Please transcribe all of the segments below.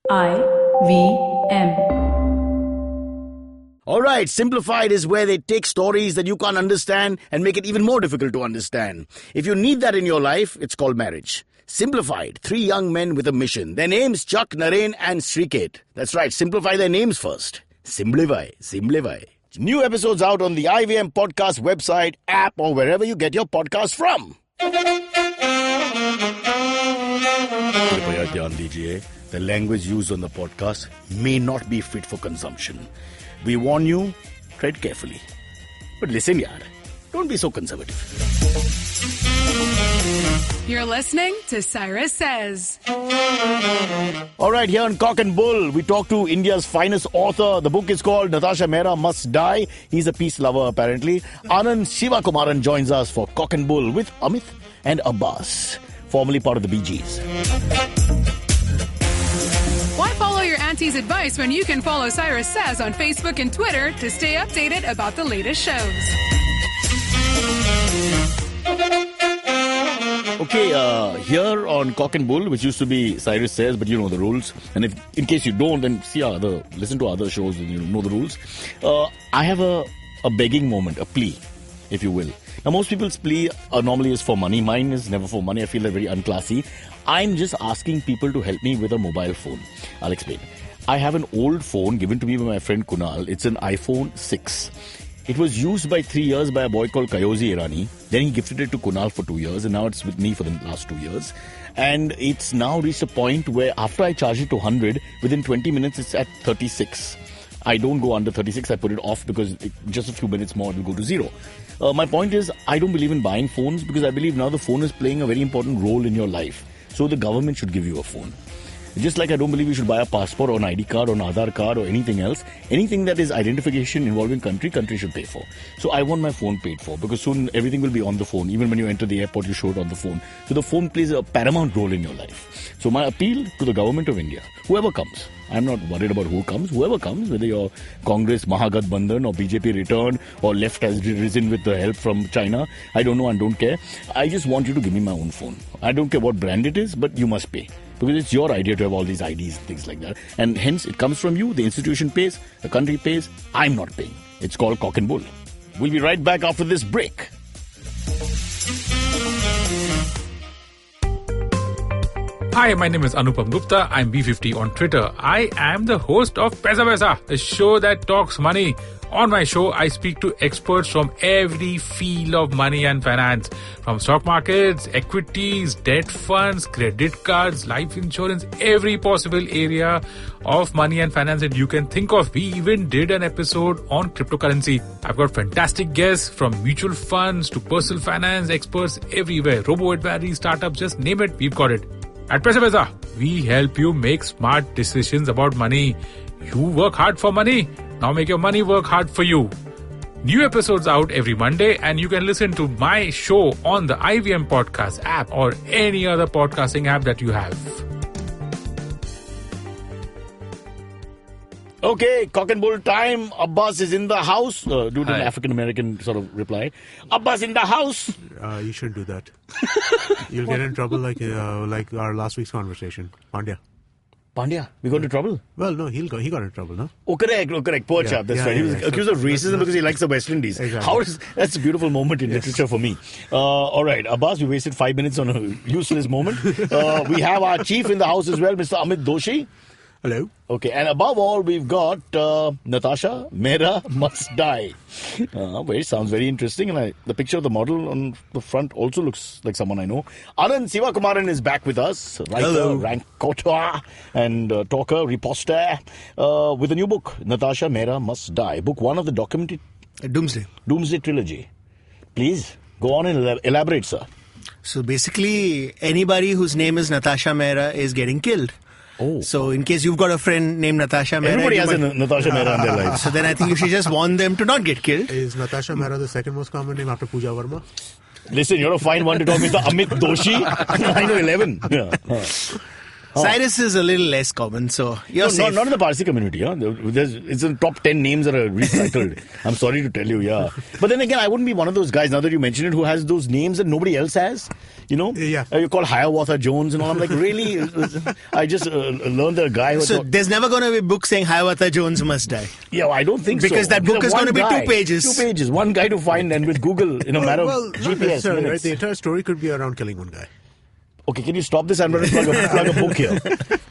IVM. Alright, Simplified is where they take stories that you can't understand and make it even more difficult to understand. If you need that in your life, it's called marriage. Simplified, 3 young men with a mission. Their names, Chuck, Naren and Sriket. That's right, simplify their names first. Simplify. New episodes out on the IVM podcast website, app or wherever you get your podcast from. The language used on the podcast may not be fit for consumption. We warn you, tread carefully. But listen, yaar, don't be so conservative. You're listening to Cyrus Says. All right, here on Cock and Bull, we talk to India's finest author. The book is called Natasha Mehra Must Die. He's a peace lover, apparently. Anand Sivakumaran joins us for Cock and Bull with Amit and Abbas, formerly part of the Bee Gees. Why follow your auntie's advice when you can follow Cyrus Says on Facebook and Twitter to stay updated about the latest shows? Okay, here on Cock and Bull, which used to be Cyrus Says, but you know the rules. And if, in case you don't, then listen to other shows and you know the rules. I have a begging moment, a plea, if you will. Now, most people's plea normally is for money. Mine is never for money. I feel that very unclassy. I'm just asking people to help me with a mobile phone. I'll explain. I have an old phone given to me by my friend Kunal. It's an iPhone 6. It was used by 3 years by a boy called Kayozi Irani. Then he gifted it to Kunal for 2 years, and now it's with me for the last 2 years. And it's now reached a point where after I charge it to 100, within 20 minutes it's at 36. I don't go under 36. I put it off because just a few minutes more it will go to 0. My point is, I don't believe in buying phones because I believe now the phone is playing a very important role in your life. So the government should give you a phone. Just like I don't believe you should buy a passport or an ID card or an Aadhaar card or anything else. Anything that is identification involving country should pay for. So I want my phone paid for because soon everything will be on the phone. Even when you enter the airport, you show it on the phone. So the phone plays a paramount role in your life. So my appeal to the government of India, whoever comes, I'm not worried about who comes, whoever comes, whether you're Congress, mahagathbandhan or BJP return or left has risen with the help from China, I don't know and don't care. I just want you to give me my own phone. I don't care what brand it is, but you must pay. Because it's your idea to have all these IDs and things like that. And hence, it comes from you, the institution pays, the country pays, I'm not paying. It's called Cock and Bull. We'll be right back after this break. Hi, my name is Anupam Gupta. I'm B50 on Twitter. I am the host of Paisa Vaisa, a show that talks money. On my show, I speak to experts from every field of money and finance. From stock markets, equities, debt funds, credit cards, life insurance, every possible area of money and finance that you can think of. We even did an episode on cryptocurrency. I've got fantastic guests from mutual funds to personal finance experts everywhere. Robo-advisory, startups, just name it, we've got it. At Paisa Vaisa, we help you make smart decisions about money. You work hard for money. Now make your money work hard for you. New episodes out every Monday, and you can listen to my show on the IVM Podcast app or any other podcasting app that you have. Okay, Cock and Bull time. Abbas is in the house. Do an African-American sort of reply. Abbas in the house. You shouldn't do that. You'll get in trouble like our last week's conversation. Pandya, we got into trouble? Well, no, he got in trouble, no? Oh, correct. Poor chap, that's right. He was accused of racism because he likes the West Indies. Exactly. That's a beautiful moment in literature for me. All right, Abbas, we wasted 5 minutes on a useless moment. We have our chief in the house as well, Mr. Amit Doshi. Hello. Okay, and above all, we've got Natasha Mehra Must Die. Sounds very interesting. And the picture of the model on the front also looks like someone I know. Anand Sivakumaran is back with us. Writer, raconteur, and talker, reposter, with a new book, Natasha Mehra Must Die. Book 1 of the documented Doomsday Trilogy. Please, go on and elaborate, sir. So basically, anybody whose name is Natasha Mehra is getting killed. Oh. So in case you've got a friend named Natasha Mehra... Everybody has a Natasha Mehra in their lives. So then I think you should just warn them to not get killed. Is Natasha Mehra the second most common name after Pooja Verma? Listen, you're a fine one to talk, Mr. Amit Doshi. 911. Yeah. Cyrus is a little less common, so you're safe. Not in the Parsi community. Huh? It's in the top 10 names that are recycled. I'm sorry to tell you, yeah. But then again, I wouldn't be one of those guys, now that you mention it, who has those names that nobody else has. You know? Yeah. You call Hiawatha Jones and all. I'm like, really? I just learned that a guy who... So there's never going to be a book saying Hiawatha Jones must die. Yeah, well, I don't think so. Because that book is going to be 2 pages. 2 pages. One guy to find, and with Google, in a matter of GPS minutes. Right? The entire story could be around killing one guy. Okay, can you stop this? I'm going to plug a book here.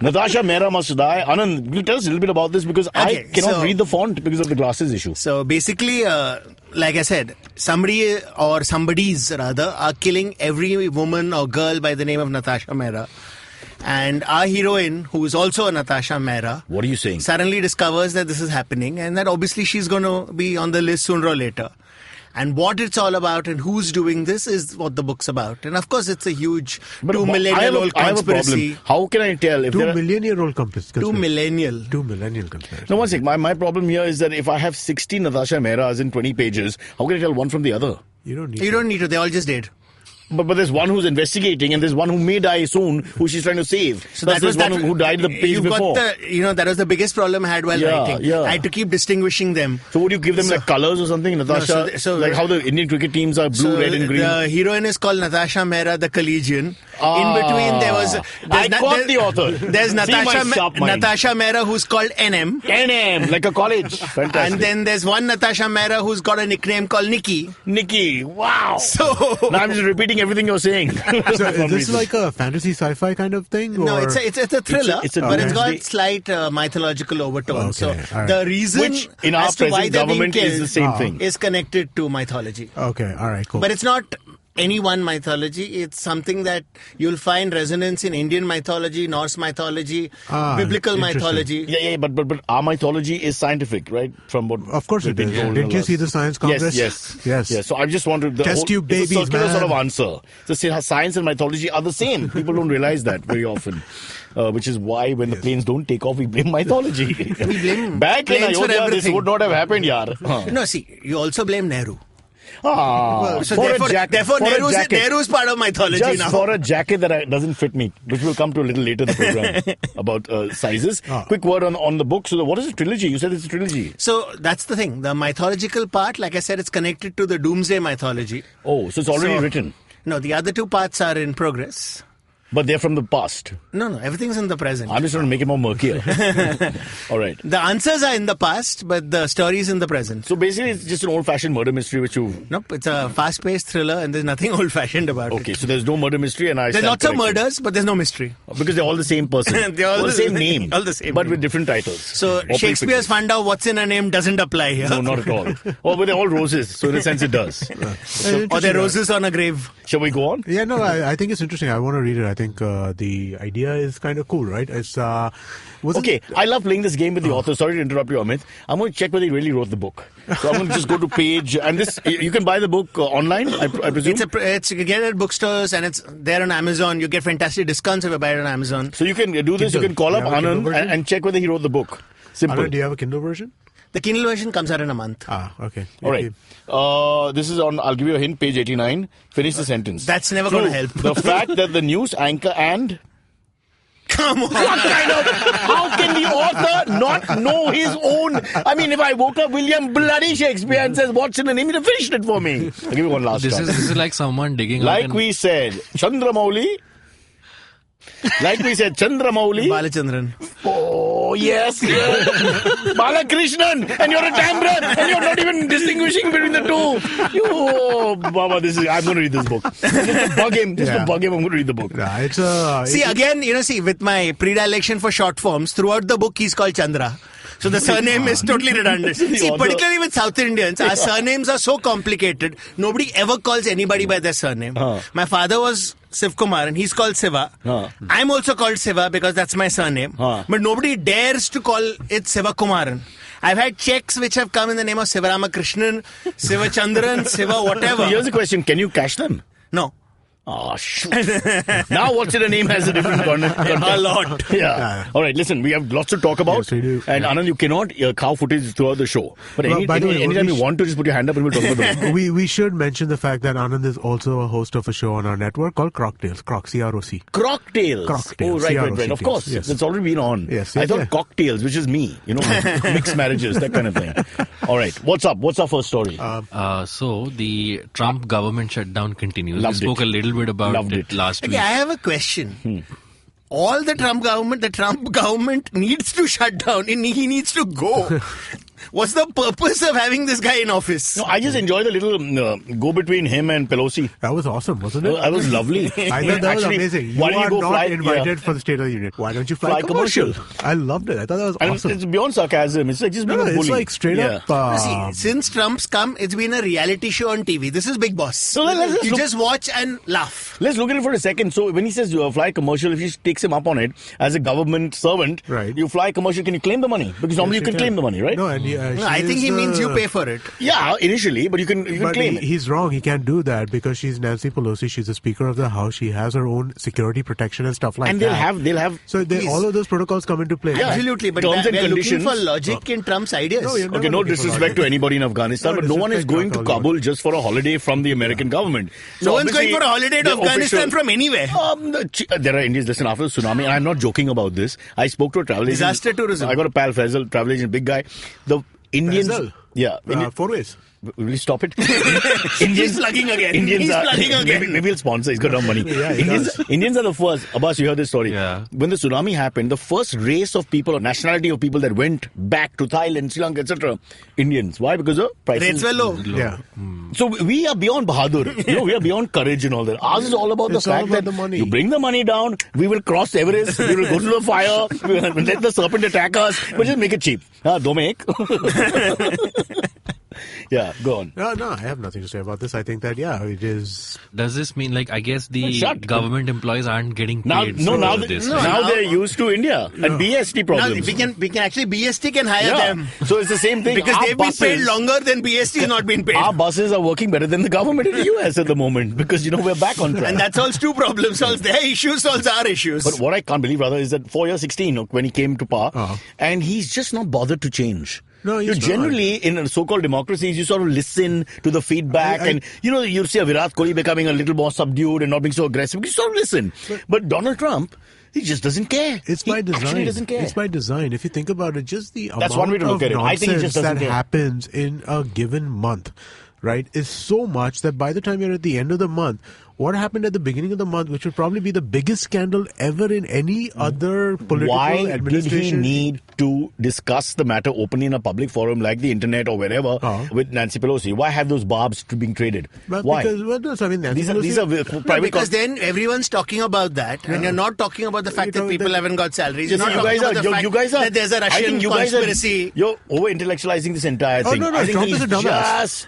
Natasha Mehra Must Die. Anand, will you tell us a little bit about this? Because I cannot read the font because of the glasses issue. So basically, like I said, somebody or somebody's rather are killing every woman or girl by the name of Natasha Mehra. And our heroine, who is also a Natasha Mehra, what are you saying? Suddenly discovers that this is happening and that obviously she's going to be on the list sooner or later. And what it's all about and who's doing this is what the book's about. And of course, it's a huge 2 millennial-old conspiracy. I have a problem. How can I tell if 2 million-year-old conspiracy? 2 millennial. 2 millennial conspiracy. No, one sec. My problem here is that if I have 60 Natasha Mehras in 20 pages, how can I tell one from the other? You don't need to. They all just did. But there's one who's investigating and there's one who may die soon who she's trying to save. So there's one who died the page before. That was the biggest problem I had while writing. Yeah. I had to keep distinguishing them. So would you give them like colours or something, Natasha? Like how the Indian cricket teams are blue, red and green. The heroine is called Natasha Mehra, the collegian. In between there was... I caught the author. There's Natasha Mehra who's called NM. NM, like a college. Fantastic. And then there's one Natasha Mehra who's got a nickname called Nikki. Nikki, wow. So... Now I'm just repeating everything you're saying. So is this like a fantasy sci-fi kind of thing? No, or? it's a thriller, but it's got slight mythological overtones. Okay, So right. the reason which in our present government is the same thing. Is connected to mythology. Okay, all right, cool. But it's not any one mythology. It's something that you'll find resonance in Indian mythology, Norse mythology, biblical mythology. Yeah, but our mythology is scientific, right? From what of course it is. Didn't you see the Science Congress? Yes. So I just want to test tube babies, it's a circular man. sort of answer. So science and mythology are the same. People don't realize that very often. Which is why when the planes don't take off, we blame mythology. We blame back in planes for Ayodhya, this everything. would not have happened, yaar. No, see, you also blame Nehru. So therefore Nehru's part of mythology just now. for a jacket that doesn't fit me, which we'll come to a little later in the program about sizes. Quick word on the book. So what is a trilogy? You said it's a trilogy. So that's the thing. The mythological part, like I said, it's connected to the Doomsday mythology. Oh, so it's already written. No, the other 2 parts are in progress. But they're from the past. No, everything's in the present. I'm just trying to make it more murkier. All right. The answers are in the past, but the story's in the present. So basically, it's just an old-fashioned murder mystery which you... Nope, it's a fast-paced thriller and there's nothing old-fashioned about it. Okay, so there's no murder mystery and there's lots of murders, but there's no mystery. Because they're all the same person. They're all the same name. All the same but name. with different titles. So Shakespeare's found out what's in a name doesn't apply here. No, not at all. Oh, but they're all roses, so in a sense it does. Or they're roses on a grave. Shall we go on? Yeah, no, I think it's interesting. I want to read it. I think the idea is kind of cool, right? It's okay, I love playing this game with the author. Sorry to interrupt you, Amit. I'm going to check whether he really wrote the book. So I'm going to just go to page, and this you can buy the book online, I presume? It's you can get it at bookstores, and it's there on Amazon. You get fantastic discounts if you buy it on Amazon. So you can do this, you can call up Anand and check whether he wrote the book. Simple. Anand, do you have a Kindle version? The Kindle version comes out in a month. Okay. All right. This is on, I'll give you a hint, page 89. Finish the sentence. That's never going to help. The fact that the news anchor and... Come on. How can the author not know his own? I mean, if I woke up William bloody Shakespeare and says, what's in the name, he'd have finished it for me. I'll give you one last This try. is like someone digging Like we said, Chandramouli. Balachandran. Oh, yes. Balakrishnan. And you're a Tamran. And you're not even distinguishing between the two. Oh, Baba, I'm going to read this book. Just to bug him, I'm going to read the book. With my predilection for short forms, throughout the book, he's called Chandra. So the surname is totally redundant. See, particularly with South Indians, our surnames are so complicated. Nobody ever calls anybody by their surname. My father was Sivakumaran. He's called Siva. I'm also called Siva because that's my surname. But nobody dares to call it Sivakumaran. I've had checks which have come in the name of Sivaramakrishnan, Sivachandran, Siva whatever. So here's the question. Can you cash them? No. Oh, shoot. Now what's in a name has a different a lot. Yeah. All right, listen, we have lots to talk about. Yes, we do. And Anand, you cannot cow footage throughout the show. But anytime you want to, just put your hand up and we'll talk about the we should mention the fact that Anand is also a host of a show on our network called Croctails. C-R-O-C. Croctails. Croctails. Oh, right. Of course. Yes. It's already been on. Yes. I thought cocktails, which is me. Mixed marriages, that kind of thing. All right. What's up? What's our first story? So the Trump government shutdown continues. Loved we spoke it. a little bit about it last week. Okay, I have a question. All the Trump government needs to shut down and he needs to go. What's the purpose of having this guy in office? No, I just enjoy the little go between him and Pelosi. That was awesome, wasn't it? That was lovely. I thought that was amazing. You why don't are you go not fly, invited for the State of the Union. Why don't you fly commercial? I loved it. I thought that was awesome. It's beyond sarcasm. It's like just being a bully. It's like straight up. See, since Trump's come, it's been a reality show on TV. This is Big Boss. So let's you just watch and laugh. Let's look at it for a second. So when he says you fly commercial, if he takes him up on it as a government servant, right. You fly commercial, can you claim the money? Because normally you can claim the money, right? No, and I think he means you pay for it. Yeah, initially, but you can claim it. He's wrong. He can't do that because she's Nancy Pelosi. She's the Speaker of the House. She has her own security protection and stuff like and that. They'll have. So all of those protocols come into play. Yeah. Absolutely, but Terms and we're conditions. looking for logic in Trump's ideas. No disrespect to anybody in Afghanistan, but no one is going to Kabul just for a holiday from the American government. So no one's going for a holiday to Afghanistan from anywhere. There are Indians. Listen, after the tsunami, and I'm not joking about this. I spoke to a travel agent. Disaster tourism. I got a pal, Faisal, travel agent, big guy. The Indians. Faisal? Yeah. Four ways. Will you stop it? He's plugging again. Indians are, plugging again. Maybe he'll sponsor. He's got no money. Yeah, Indians are the first. Abbas, you heard this story. Yeah. When the tsunami happened, the first race of people or nationality of people that went back to Thailand, Sri Lanka, etc. Indians. Why? Because the prices. Rates were low. Yeah. So we are beyond Bahadur. We are beyond courage and all that. Ours is all about the fact that the money. You bring the money down, we will cross Everest, we will go to the fire, we will let the serpent attack us, but just make it cheap. Do make. Yeah, go on. No, I have nothing to say about this. I think that, it is... Does this mean, I guess the government employees aren't getting paid? Now Right? they're used to India and BST problems. Now we can actually, BST can hire them. So it's the same thing. Because they've been paid longer than BST is not been paid. Our buses are working better than the government in the US at the moment because, we're back on track. And that solves two problems. Solves their issues, solves our issues. But what I can't believe, rather, is that 4 years 16, when he came to power, and he's just not bothered to change. No, he's generally, in so-called democracies, you sort of listen to the feedback and, you see a Virat Kohli becoming a little more subdued and not being so aggressive. You sort of listen. But Donald Trump, he just doesn't care. It's by design. Actually doesn't care. It's by design. If you think about it, just the That's amount one way to look of at it. I think he just nonsense doesn't that care. happens in a given month, right, is so much that by the time you're at the end of the month, what happened at the beginning of the month, which would probably be the biggest scandal ever in any other political administration. Why did he need to discuss the matter openly in a public forum like the internet or wherever with Nancy Pelosi? Why have those barbs being traded? Why? Because, These are private. Because then everyone's talking about that, and you're not talking about the fact that people haven't got salaries. You're not talking about the fact that there's a Russian conspiracy. You're over-intellectualizing this entire thing. No, Trump is a dumbass.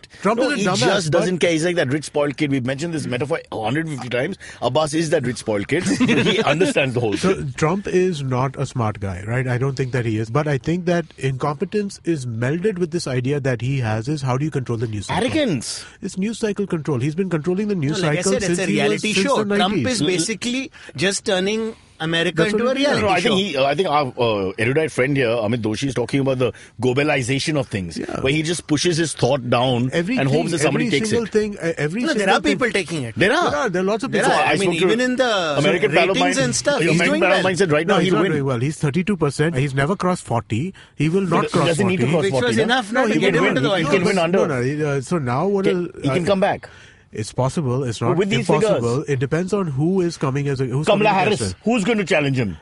He just doesn't care. He's like that rich spoiled kid. We've mentioned this metaphor 150 times. Abbas is that rich spoiled kid. He understands the whole thing. So Trump is not a smart guy, right? I don't think that he is. But I think that incompetence is melded with this idea that he has is how do you control the news cycle? Arrogance. It's news cycle control. He's been controlling the news cycle like I said, since it's a reality show. Trump is basically just turning America into a reality show. I think our erudite friend here, Amit Doshi, is talking about the globalization of things, where he just pushes his thought down and hopes that somebody takes it. There are people taking it. There are lots of people. Even in the American ratings and stuff, he's doing well. Mindset right now, he's not win. doing well. He's 32%. He's never crossed 40. He will not cross 40. Doesn't need to cross 40. Which was enough now to get him into the White House. He can win under. So now what he can come back. It's possible. It's not with these impossible. Figures. It depends on who is coming as who's Kamala Harris. Who's going to challenge him?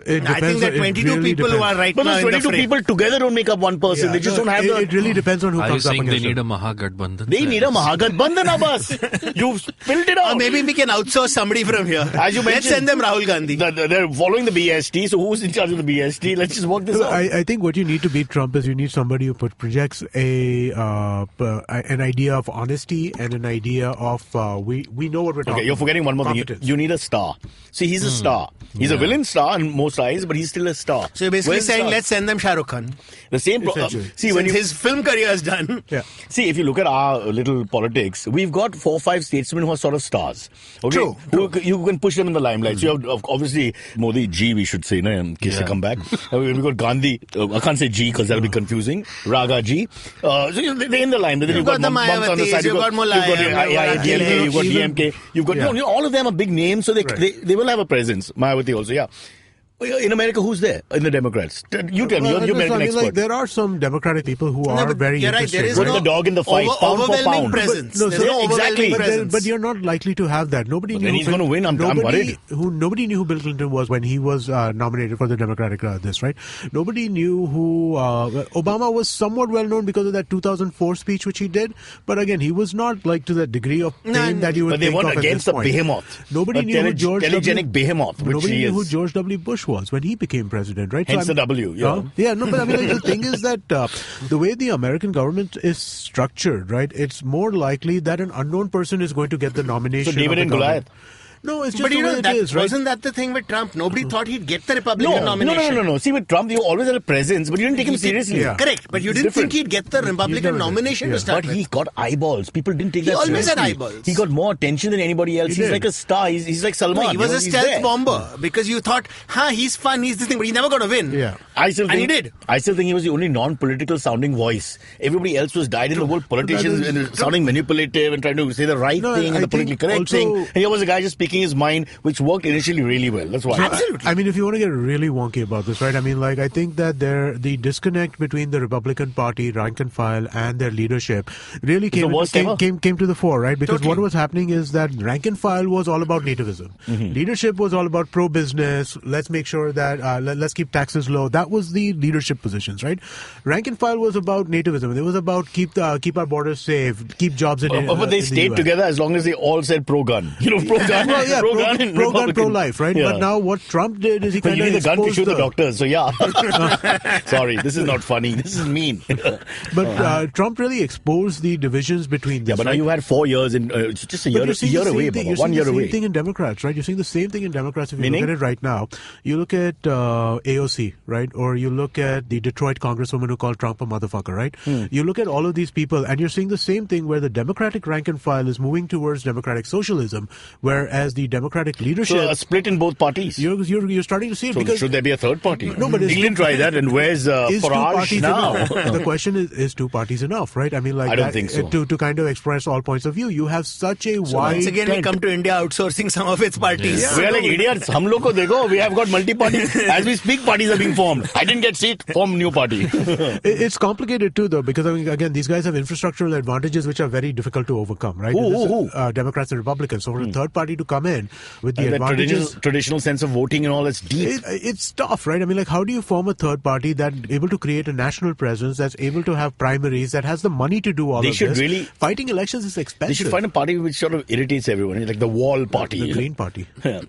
I think that 22 people who are right now in the But 22 people together don't make up one person. They just don't have It really depends on who comes up against Are you saying they need a mahagathbandhan? They need a mahagathbandhan, Abbas. You've spilled it out. Or maybe we can outsource somebody from here. As you mentioned, let's send them Rahul Gandhi. They're following the BST, so who's in charge of the BST? Let's just work this out. I think what you need to beat Trump is you need somebody who projects an idea of honesty and an idea of we know what we're talking about. Okay, you're forgetting one more thing. You need a star. See, he's a star. He's a villain star, and most eyes, but he's still a star. So you're basically Where's the saying, star? let's send them Shah Rukh Khan. The same. See, when Since his film career is done. Yeah. See, if you look at our little politics, we've got 4 or 5 statesmen who are sort of stars. Okay? True. You can push them in the limelight. So you have, obviously, Modi Ji, we should say, in case they come back. We've got Gandhi. I can't say Ji because that'll be confusing. Raga Ji. So they're in the limelight. Then you've got the bumps on the side. You've got Mulayam. You've got DMK. You've got all of them are big names, so they will have a presence. Mayawati also, yeah. In America, who's there in the Democrats? You tell me. You're American expert. Like, there are some Democratic people who are very you're right, interested. there is Put the dog in the fight. Pound for overwhelming pound. presence. There's no exactly. presence. But you're not likely to have that. Nobody knew. Then he's going to win. I'm worried. Nobody knew who Bill Clinton was when he was nominated for the Democratic right? Nobody knew who Obama was. Somewhat well known because of that 2004 speech which he did. But again, he was not like to the degree of fame that you would think of at this point. But they weren't against the behemoth. Nobody knew who George telegenic behemoth. Nobody knew who George W. Bush was when he became president, right? Hence the W. Yeah, no, but I mean, like, the thing is that the way the American government is structured, right? It's more likely that an unknown person is going to get the nomination. So David and Goliath. No, it's just But the way it is, right? Wasn't that the thing with Trump? Nobody thought he'd get the Republican nomination. No. See, with Trump, you always had a presence, but you didn't take him seriously. Yeah. Correct, but you didn't think he'd get the Republican nomination to start But with. he got eyeballs. People didn't take that seriously. He always had eyeballs. He got more attention than anybody else. He's like a star. He's like Salman. No, he was a he's stealth there. bomber because you thought, he's fun, he's this thing, but he's never going to win. Yeah. I still think he did. I still think he was the only non-political sounding voice. Everybody else was dyed in the world politicians and sounding manipulative and trying to say the right thing and the politically correct thing. And here was a guy just speaking his mind, which worked initially really well. That's why. Absolutely. I mean, if you want to get really wonky about this, right? I mean, like, I think that the disconnect between the Republican Party, rank and file, and their leadership really came to the fore, right? Because what was happening is that rank and file was all about nativism. Leadership was all about pro-business. Let's make sure that let's keep taxes low. That was the leadership positions, right? Rank and file was about nativism. It was about keep our borders safe, keep jobs in. But they stayed together as long as they all said pro-gun. Pro-gun, pro-gun, pro-life, right? Yeah. But now what Trump did is he kind of you need the gun to shoot the doctors. So yeah. Sorry, this is not funny. This is mean. But Trump really exposed the divisions between them. Yeah, but now you had 4 years in just a year away, Baba. 1 year away. You're seeing the same thing in Democrats, right? You're seeing the same thing in Democrats. If you look at it right now, you look at AOC, right? Or you look at the Detroit congresswoman who called Trump a motherfucker, right? You look at all of these people and you're seeing the same thing where the Democratic rank and file is moving towards democratic socialism, whereas the Democratic leadership... So a split in both parties. You're starting to see it. So because should there be a third party? No, but England tried that, and where's Farage now? The question is 2 parties enough, right? I mean, like, I don't think so. To kind of express all points of view, you have such a wide. Once again, we come to India outsourcing some of its parties. We are like idiots. Hum log ko dekho, we have got multi-party. As we speak, parties are being formed. I didn't get seat, form new party. It's complicated too, though, because I mean, again, these guys have infrastructural advantages which are very difficult to overcome, right? Who? Democrats and Republicans. So for a third party to come in with the advantages, traditional sense of voting and all that's deep. It's tough, right? I mean, like, how do you form a third party that's able to create a national presence, that's able to have primaries, that has the money to do all of this? Really fighting elections is expensive. They should find a party which sort of irritates everyone, like the Wall Party. The Green Party. Yeah.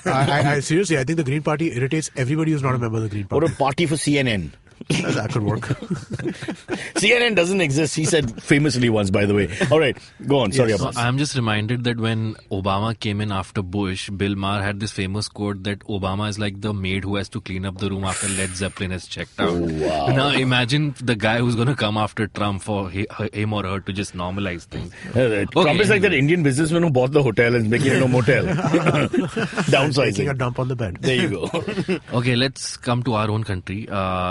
I seriously, I think the Green Party irritates everybody who's not a member of the Green Party. Or a party for CNN. That could work. CNN doesn't exist, he said famously once, by the way. All right, go on. Sorry, Abbas. I'm just reminded that when Obama came in after Bush, Bill Maher had this famous quote that Obama is like the maid who has to clean up the room after Led Zeppelin has checked out. Oh, wow. Now imagine the guy who's going to come after Trump for him or her to just normalize things. Trump is like that Indian businessman who bought the hotel and is making it a motel. Downsizing. Making a dump on the bed. There you go. Okay, let's come to our own country.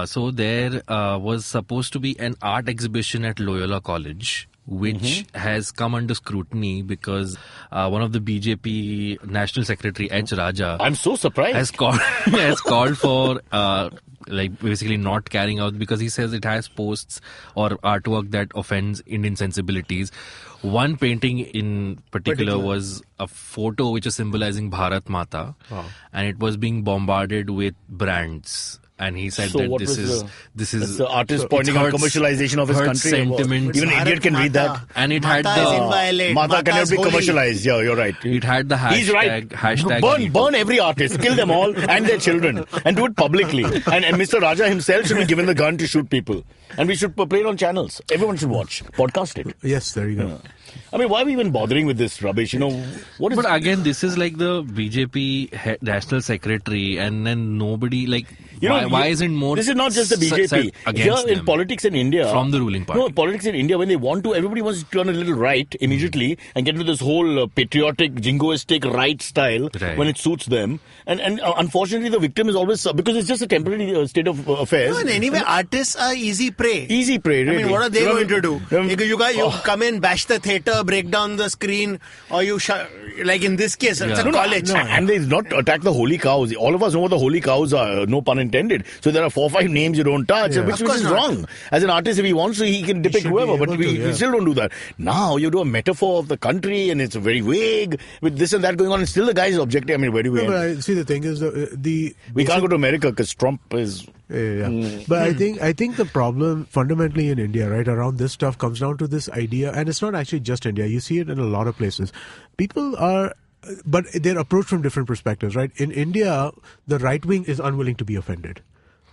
So there was supposed to be an art exhibition at Loyola College, which has come under scrutiny because one of the BJP National Secretary, H. Raja, I'm so surprised, has called for like basically not carrying out because he says it has posts or artwork that offends Indian sensibilities. One painting in particular was a photo which is symbolizing Bharat Mata, and it was being bombarded with brands. And he said So that what this was is the artist pointing out commercialization of his hurts country. sentiment. Even an idiot can read that. And it had Mata is the inviolate. Mata cannot Mata's be holy. commercialized. Yeah, you're right. it had the hashtag He's right. hashtag Burn every artist, kill them all and their children, and do it publicly. And Mr. Raja himself should be given the gun to shoot people. And we should play it on channels. Everyone should watch, podcast it. Yes, there you go. I mean, why are we even bothering with this rubbish? What is? But again, this is like the BJP national secretary, and then nobody like. Why isn't more? This is not just the BJP. Here in politics in India, from the ruling party. No, politics in India, when they want to, everybody wants to turn a little right immediately and get into this whole patriotic, jingoistic right style when it suits them. And unfortunately, the victim is always because it's just a temporary state of affairs. No, and anyway, artists are easy prey. Easy prey. Really. I mean, what are they going to do? You come in, bash the theatre, break down the screen, or you like in this case, it's a college. No, and they not attack the holy cows. All of us know what the holy cows are. No pun intended. So there are 4 or 5 names you don't touch, which is wrong. As an artist, if he wants to, he can depict whoever, but we still don't do that. Now you do a metaphor of the country, and it's very vague with this and that going on, and still the guy is objective. I mean, where do we end? But see, the thing is, we can't go to America because Trump is. But I think the problem fundamentally in India, right, around this stuff comes down to this idea, and it's not actually just India. You see it in a lot of places. People are. But they're approached from different perspectives, right? In India, the right wing is unwilling to be offended,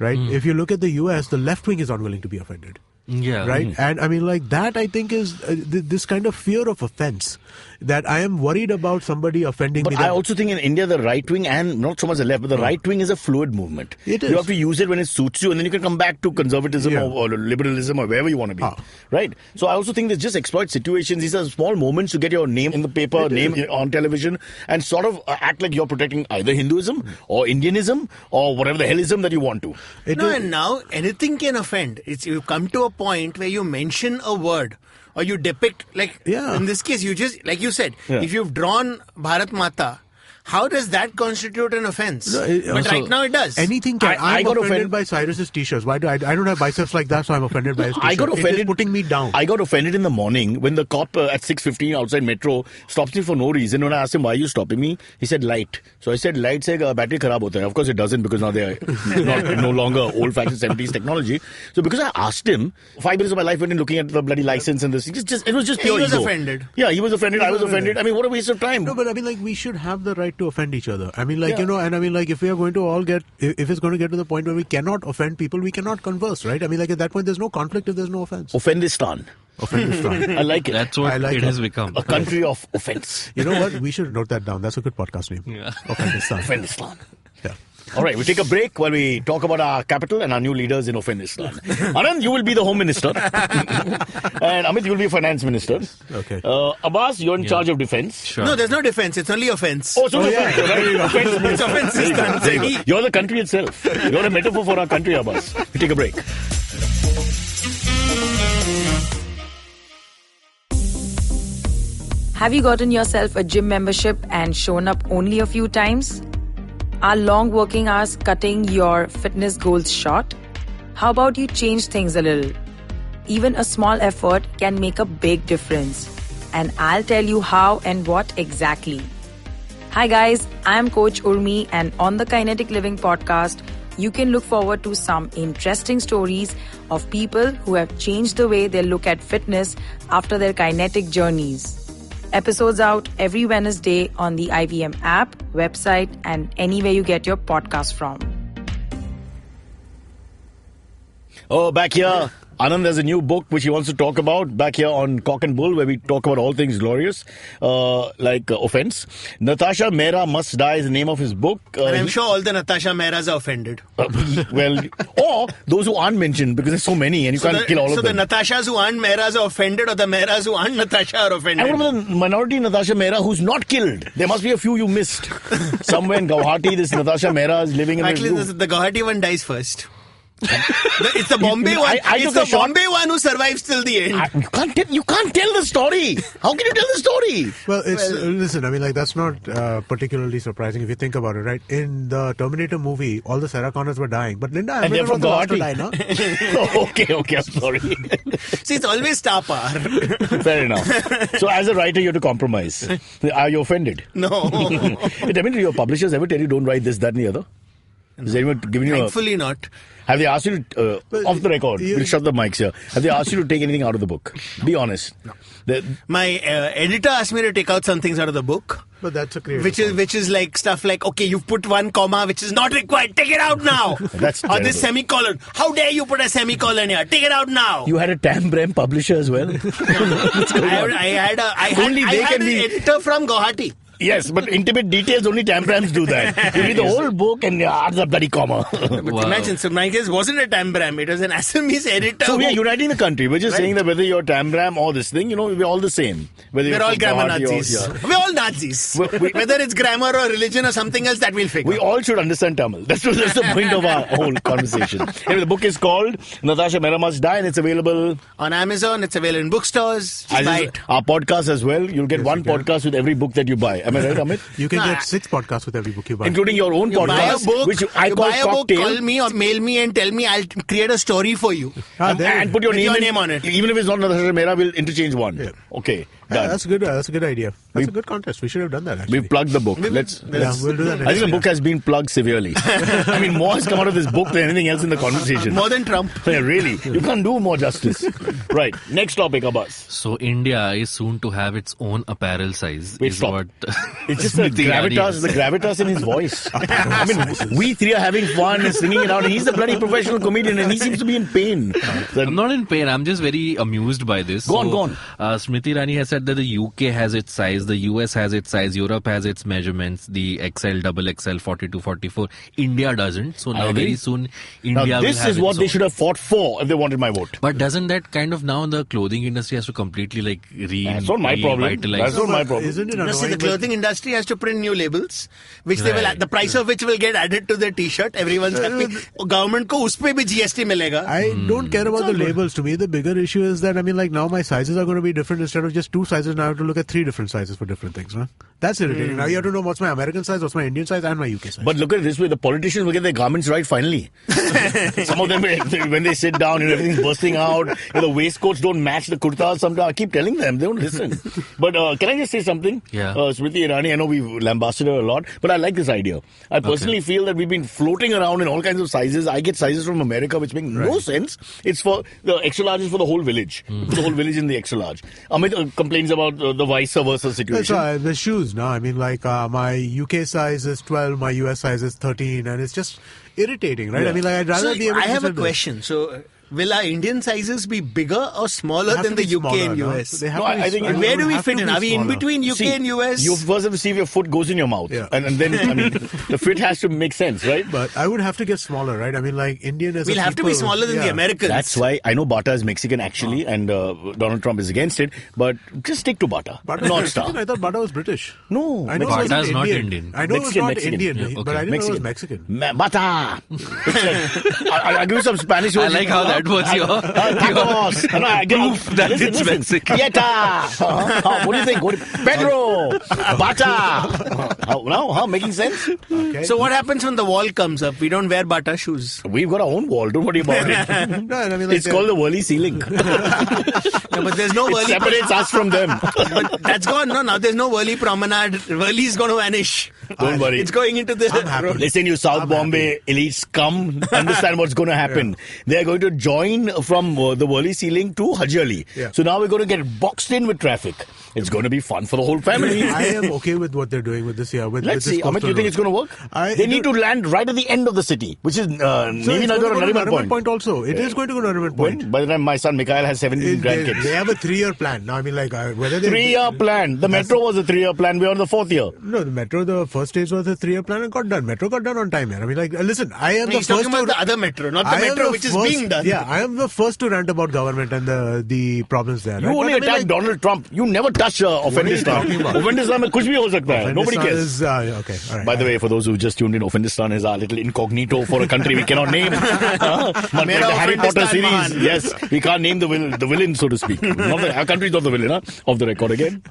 right? If you look at the US, the left wing is unwilling to be offended. Yeah. Right? And I mean, like, that I think is this kind of fear of offense, that I am worried about somebody offending me. But I also think in India, the right wing, and not so much the left, but the right wing is a fluid movement. It is. You have to use it when it suits you, and then you can come back to conservatism or liberalism or wherever you want to be. Right? So I also think they just exploit situations. These are small moments to get your name in the paper, on television, and sort of act like you're protecting either Hinduism or Indianism or whatever the hellism that you want to. And now anything can offend. You come to a point where you mention a word or you depict, like in this case, you just, like you said, if you've drawn Bharat Mata, how does that constitute an offense? But right now it does. Anything can. I got offended by Cyrus's t-shirts. Why do I don't have biceps like that, so I'm offended by his t-shirt. I got offended. It is putting me down. I got offended in the morning when the cop at 6:15 outside metro stops me for no reason. When I asked him, why are you stopping me? He said, light. So I said, light se battery kharab hota hai. Of course it doesn't, because now they are no longer old-fashioned 70s technology. So because I asked him, 5 minutes of my life went in looking at the bloody license and this. It was just pure ego. He was offended. Yeah, he was offended. I was offended. I mean, what a waste of time. No, but I mean, like, we should have the right to offend each other. I mean, like, and I mean, like, if we are going to all if it's going to get to the point where we cannot offend people, we cannot converse, right? I mean, like, at that point, there's no conflict if there's no offense. Offendistan. I like it. That's what it has become. A country of offense. You know what? We should note that down. That's a good podcast name. Yeah. Offendistan. Offendistan. Yeah. All right, we'll take a break while we talk about our capital and our new leaders in Offendistan. Anand, you will be the Home Minister. And Amit, you will be Finance Minister. Okay. Abbas, you're in charge of defense. Sure. No, there's no defense. It's only offense. Oh, so offense. It's offense system. You're the country itself. You're a metaphor for our country, Abbas. We take a break. Have you gotten yourself a gym membership and shown up only a few times? Are long working hours cutting your fitness goals short? How about you change things a little? Even a small effort can make a big difference. And I'll tell you how and what exactly. Hi guys, I'm Coach Urmi, and on the Kinetic Living podcast, you can look forward to some interesting stories of people who have changed the way they look at fitness after their kinetic journeys. Episodes out every Wednesday on the IVM app, website, and anywhere you get your podcast from. Oh, back here, Anand has a new book which he wants to talk about. Back here on Cock and Bull, where we talk about all things glorious, like offense. Natasha Mehra Must Die is the name of his book. And I'm sure all the Natasha Mehras are offended. Well, or those who aren't mentioned, because there's so many and you can't kill all of them. So the Natashas who aren't Mehras are offended, or the Mehras who aren't Natasha are offended? And what about the minority Natasha Mehra who's not killed? There must be a few you missed. Somewhere in Guwahati, this Natasha Mehra is living in Actually, the Guwahati one dies first. It's the Bombay one. It's the Bombay one who survives till the end. You can't tell the story. How can you tell the story? Well, listen, I mean, like, that's not particularly surprising if you think about it, right? In the Terminator movie, all the Sarah Connors were dying, but Linda Hamilton was the last to die, no? Okay, I'm sorry. See, it's always star power. Fair enough. So, as a writer, you have to compromise. Are you offended? No. I mean, do your publishers ever tell you don't write this, that, and the other? Has anyone given you Thankfully not. Have they asked you to, off the record, we'll shut the mics here. Have they asked you to take anything out of the book? Be honest. No. My editor asked me to take out some things out of the book. But that's a creative which is like stuff like, okay, you've put one comma which is not required. Take it out now. That's or this semicolon. How dare you put a semicolon here? Take it out now. You had a Tambrem publisher as well? I had an editor from Guwahati. Yes, but intimate details, only Tambrams do that. You read the whole book and adds a bloody comma. But imagine, so my case wasn't a Tambram, it was an Assamese editor. So we are uniting the country. We're just saying that whether you're Tambram or this thing, we're all the same. We're all grammar Nazis. We're all Nazis. Whether it's grammar or religion or something else, that we'll figure. We all should understand Tamil. That's the point of our whole conversation. Anyway, the book is called Natasha Mehra Must Die, and it's available on Amazon. It's available in bookstores. Buy it. Our podcast as well. You'll get one podcast with every book that you buy. Am I right, Amit? You can get 6 podcasts with every book you buy. Including your own podcast, buy a book, which I call Cocktail. Call me or mail me and tell me I'll create a story for you. And put your name on it. Even if it's not Natasha Mehra, we'll interchange one. Yeah. Okay. Yeah, that's good. That's a good idea. That's a good contest. We should have done that, actually. We plugged the book. We'll do that. I think the book has been plugged severely. I mean, more has come out of this book than anything else in the conversation. More than Trump. Yeah, really. You can't do more justice. Right. Next topic, Abbas. So India is soon to have its own apparel size. Wait, stop. It's just the gravitas in his voice. I mean, we three are having fun and singing it out. And he's a bloody professional comedian and he seems to be in pain. I'm not in pain. I'm just very amused by this. Go on. Smriti Irani has said that the UK has its size, the US has its size, Europe has its measurements, the XL, double XL, 42, 44. India doesn't. So now very soon India will have this is what they should have fought for if they wanted my vote. But doesn't that kind of now the clothing industry has to completely That's not my problem. That's not my problem. Isn't it annoying? The clothing industry has to print new labels, which they will, the price of which will get added to their t-shirt. Everyone's happy. Government ko uspe bhi GST milega. I don't care about the labels. To me, the bigger issue is that, now my sizes are going to be different. Instead of just 2 sizes, now I have to look at 3 different sizes for different things. Huh? That's irritating. Now you have to know what's my American size, what's my Indian size, and my UK size. But look at it this way, the politicians will get their garments right finally. Some of them, when they sit down, everything's bursting out. The waistcoats don't match the kurtas. Sometimes I keep telling them, they don't listen. But can I just say something? Yeah. Smriti Irani, I know we've lambasted her a lot, but I like this idea. I personally feel that we've been floating around in all kinds of sizes. I get sizes from America which make no sense. It's for the extra large is for the whole village. The whole village in the extra large. Amit complains about the vice versa situation. The shoes, no? My UK size is 12, my US size is 13, and it's just irritating, right? Yeah. I'd rather be able to... I have a question. So, will our Indian sizes be bigger or smaller than the UK and US? I think where do we fit in? Are we in between UK and US? You first have to see if your foot goes in your mouth. Yeah. And then, the fit has to make sense, right? But I would have to get smaller, right? Indian as we'll have to be smaller than the Americans. That's why I know Bata is Mexican actually, and Donald Trump is against it, but just stick to Bata. Not Star. I thought Bata was British. No. I know Bata is not Indian. I know it was not Indian, Yeah, okay. but I didn't know it was Mexican. Bata! I'll give you some Spanish words. I like how that was your proof that it's Mexican. Yeta! What do you think? Pedro! Bata! Making sense? Okay. So what happens when the wall comes up? We don't wear Bata shoes. We've got our own wall. Don't worry about it. It's called the Whirly ceiling. No, but there's no It Whirly. separates us from them. But that's gone. No, now there's no Whirly promenade. Whirly's going to vanish. Don't worry. It's going into the road. Listen, you South Bombay elites, come understand what's going to happen. They're going to join from the Whirly ceiling to Hajali. Yeah. So now we're going to get boxed in with traffic. It's going to be fun for the whole family. I am okay with what they're doing with this year. Let's see. Amit, you think it's going to work? They need to land right at the end of the city, which is Navy Nagar or Nariman Point. Also. It is going to go to Nariman Point. By the time my son Mikhail has 17 grandkids. They have a 3-year plan. Now, whether they... 3-year plan. The metro was a 3-year plan. We're on the 4th year. No, the metro, the first stage was a 3-year plan and got done. Metro got done on time. Listen, I am the first talking about the other metro, not the metro which is being done. Yeah, I am the first to rant about government and the problems there. You only attack Donald Trump. You never touch Offendistan. Offendistan mein kuch bhi ho sakta hai. Nobody cares. Okay. Right. By the way, for those who just tuned in, Offendistan is our little incognito for a country we cannot name. But the Harry Potter series, yes, we can't name the villain, so to speak. Our country is not the villain, off the record again.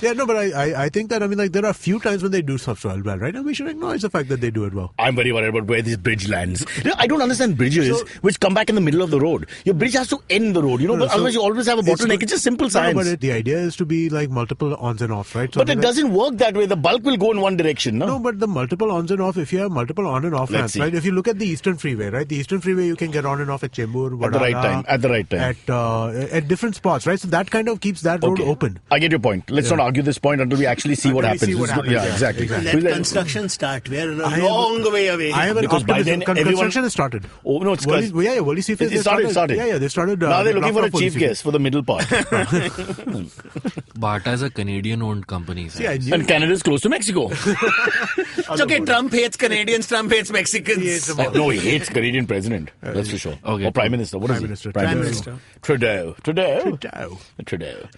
Yeah, no, but I think that, there are a few times when they do stuff well, right? And we should acknowledge the fact that they do it well. I'm very worried about where this bridge lands. I don't understand bridges which come back in the middle of the road. Your bridge has to end the road, but otherwise you always have a bottleneck. It's just simple science. But the idea is to be like multiple ons and offs, right? But it doesn't work that way. The bulk will go in one direction, no? No, but the multiple ons and off, if you have multiple on and off ramps, right? If you look at the Eastern Freeway, right? The Eastern Freeway, you can get on and off at Chembur, Vadala. At the right time. At different spots, right? So that kind of keeps that road open. I get your point. Let's not argue this point until we actually see what happens. Yeah, exactly. Let construction start. We're a long way away. I have an optimism. Construction has started. Oh, no, it's Wally Seafield. It started. Yeah, they started. Now they're looking for a chief guest for the middle part. Bata is a Canadian-owned company. And Canada is close to Mexico. It's okay. Trump hates Canadians. Trump hates Mexicans. No, he hates Canadian president. That's for sure. Okay. Or Prime Minister. What is he? Prime Minister. Trudeau.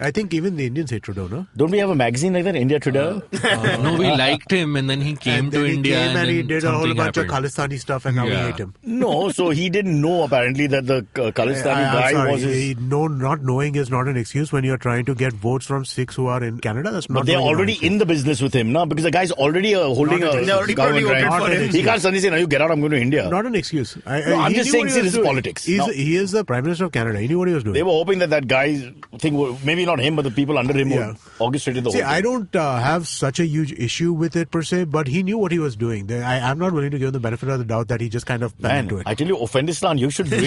I think even the Indians hate Trudeau, no? Don't we have a magazine like that, India Trudeau? No, we liked him and then he came to India and he did a whole bunch happened. of Khalistani stuff and now we hate him. No, so he didn't know apparently that the Khalistani guy was not knowing is not an excuse when you're trying to get votes from Sikhs who are in Canada. That's not. But they're already in the business with him now because the guy's already holding a government rank. He can't suddenly say, "No, you get out. I'm going to India." Not an excuse. I'm just saying, this is politics. He is the Prime Minister of Canada. He knew what he was doing. They were hoping that guy thing, maybe not him, but the people under him would orchestrated the whole thing. I don't have such a huge issue with it per se, but he knew what he was doing. I'm not willing to give him the benefit of the doubt that he just kind of fell into it. I tell you, Offendistan, you should really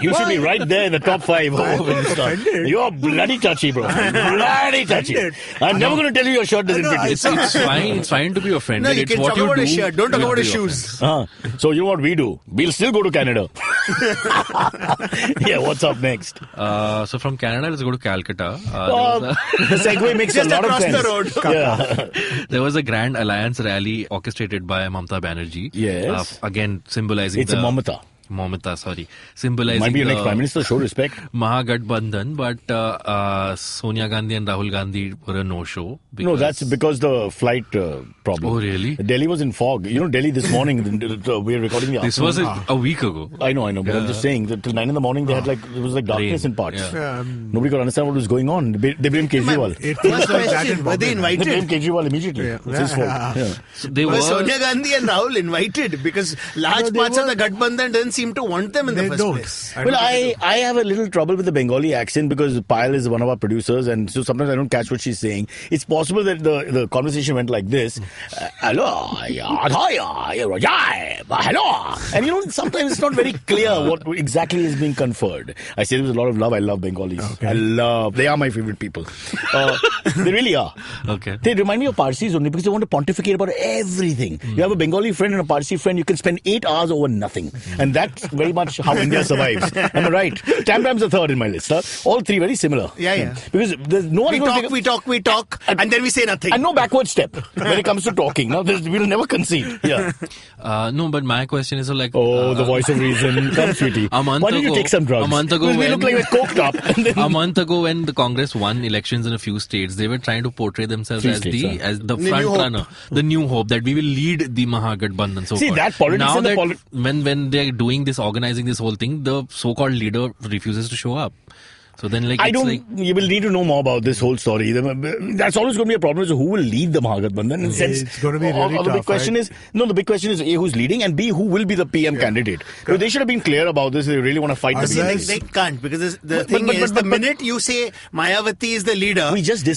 you should be right there in the top 5 of Offendistan. You're bloody touchy, bro. Bloody touchy. I'm never going to tell you your shirt doesn't fit you. It's fine. It's fine to be offended. No, you it's can what talk you about do. his shirt. Don't talk about his shoes. So you know what we do? We'll still go to Canada. Yeah, what's up next? So from Canada, let's go to Calcutta. The segue makes a lot of sense. Just across the road. There was a grand alliance rally orchestrated by Mamata Banerjee. Yes. Again, symbolizing it's a Mamata. Symbolizing might be your next Prime Minister, show respect. mahagathbandhan, but Sonia Gandhi and Rahul Gandhi were a no-show. No, that's because the flight problem. Oh, really? Delhi was in fog. You know, Delhi this morning, we were recording the This was a week ago. I know, but I'm just saying that till 9 in the morning, they had it was like darkness Rain. In parts. Yeah. Nobody could understand what was going on. They blamed Kejriwal. It feels like that in Were they Bombay. They invited? blamed Kejriwal immediately. Yeah. It's his fault. Yeah. So they Were were Sonia Gandhi and Rahul invited? Because large parts of the Gathbandhan didn't seem to want them in the first place. Well, I have a little trouble with the Bengali accent because Payal is one of our producers, and so sometimes I don't catch what she's saying. It's possible that the conversation went like this. Hello. And sometimes it's not very clear what exactly is being conferred. I say this with a lot of love. I love Bengalis. Okay. They are my favorite people. They really are. Okay. They remind me of Parsis only because they want to pontificate about everything. You have a Bengali friend and a Parsi friend, you can spend 8 hours over nothing. And that's very much how India survives. Am I right? Tamtam's the third in my list. Huh? All three very similar. Yeah. Because there's no one We talk, and then we say nothing. And no backward step when it comes to talking. Now, we'll never concede. Yeah. No, but my question is like... the voice of reason. Come, sweetie. Why don't you take some drugs? A month ago, we look like we're coked up. A month ago, when the Congress won elections in a few states, they were trying to portray themselves as the front runner, the new hope that we will lead the Mahagathbandhan. So see, that politics now and that when they're doing this, organizing this whole thing, the so-called leader refuses to show up. So then, you will need to know more about this whole story. That's always going to be a problem. So who will lead the Mahagathbandhan? It's going to be really tough. The big question is A, who's leading, and B, who will be the PM candidate. So they should have been clear about this. They really want to fight They can't, because the minute you say Mayawati is the leader,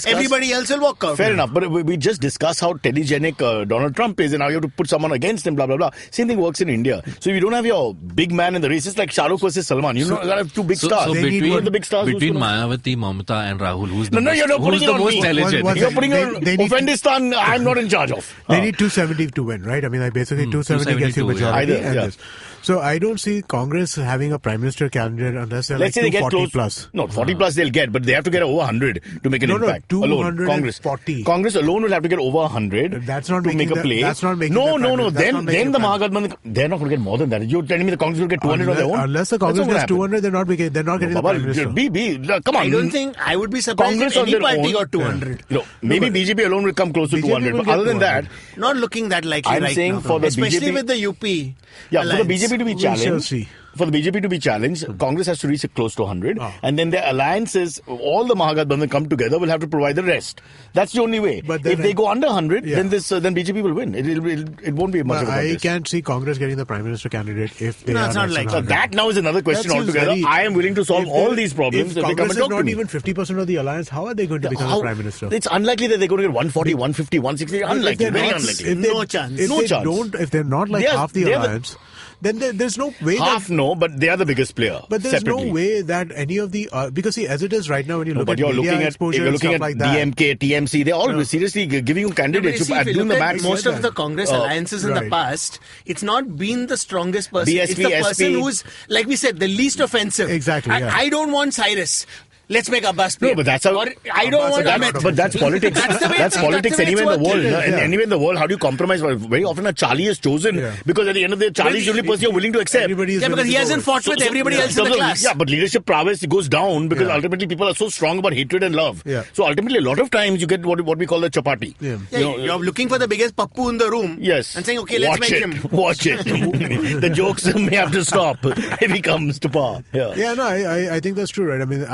everybody else will walk out. Fair enough, but we just discussed how telegenic Donald Trump is, and now you have to put someone against him, blah, blah, blah. Same thing works in India. So if you don't have your big man in the race, it's like Shah Rukh versus Salman. You got to have two big stars. So the big stars. Between Mayawati, Mamata and Rahul, who's the you're not putting it on most me. intelligent? You're putting on Offendistan, I'm not in charge of. They need 270 to win, right? I mean, basically 270 gets you majority. So I don't see Congress having a Prime Minister candidate unless they're Let's say they get 40 close. plus. No, 40 plus they'll get, but they have to get over 100 to make an impact. 240. Congress alone will have to get over 100 that's not to make a play. That's not making No. Then the Mahagathbandhan, they're not going to get more than that. You're telling me the Congress will get 200 on their own? Unless the Congress gets 200, they're not getting the Prime Minister. Come on. I don't think I would be surprised if any party got 200. Maybe BJP alone will come close to 200. But other than that, not looking that likely I'm right saying now. For the especially BJP, with the UP. for the BJP to be challenged. for the BJP to be challenged, Congress has to reach close to 100. And then their alliances, all the mahagathbandhan come together, will have to provide the rest. That's the only way. But if they go under 100, then BJP will win. It won't be much of a contest. I can't see Congress getting the Prime Minister candidate if they are it's not like that. Now is another question altogether. I am willing to solve all these problems if they come and talk to me. If Congress is not even 50% of the alliance, how are they going to become the Prime Minister? It's unlikely that they're going to get 140, 150, 160. Unlikely. Very unlikely. No chance. If they're not like half the alliance, then there's no way but they are the biggest player. But there's no way that any of the because see, as it is right now, when you look at media exposure and stuff like that, DMK, TMC, they're all seriously giving you candidates. If you look at most of the Congress alliances in the past, it's not been the strongest person. BSP, it's the person who's, like we said, the least offensive. Exactly. I don't want Cyrus. Let's make Abbas play. No, but that's how. I don't want Amit. But that's politics. That's politics anywhere in the world. Anywhere in the world, how do you compromise? Very often a Charlie is chosen because at the end of the day, Charlie is the only person you're willing to accept. Because he hasn't fought with everybody else in the class. Yeah, but leadership prowess goes down because ultimately people are so strong about hatred and love. So ultimately, a lot of times you get what we call the chapati. You're looking for the biggest pappu in the room. Yes. And saying, okay, let's make him. Watch it. The jokes may have to stop if he comes to power. I think that's true, right? I mean,